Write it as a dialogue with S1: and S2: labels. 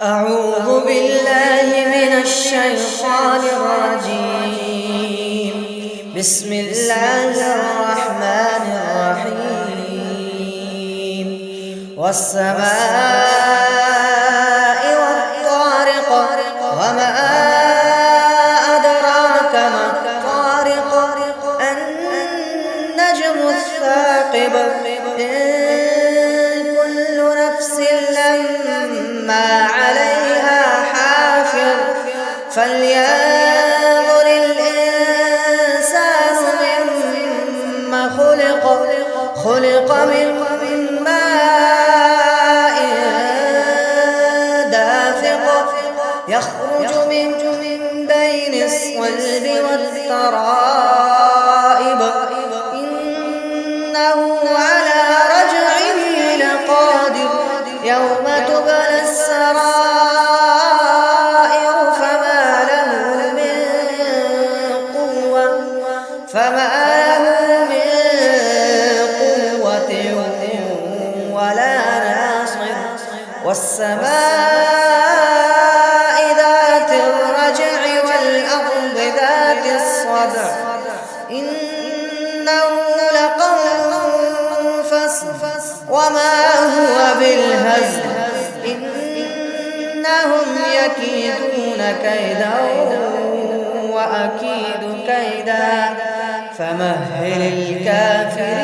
S1: أعوذ بالله من الشيطان الرجيم. بسم الله الرحمن الرحيم. والسماء والطارق وما أدراك ما الطارق النجم الثاقب كل نفس لما عليها حافظ فلينظر الإنسان مما خلق من ماء دافق يخرج من بين الصلب والترائب إنه على رجعه لقادر يوم تبلى السرائر فما له من قوة ولا ناصر. والسماء ذات الرجع والأرض ذات الصدع إنه لقول فصل وما هو بالهزل إنهم يكيدون كيدا وأكيد كيدا فمهل الكافرين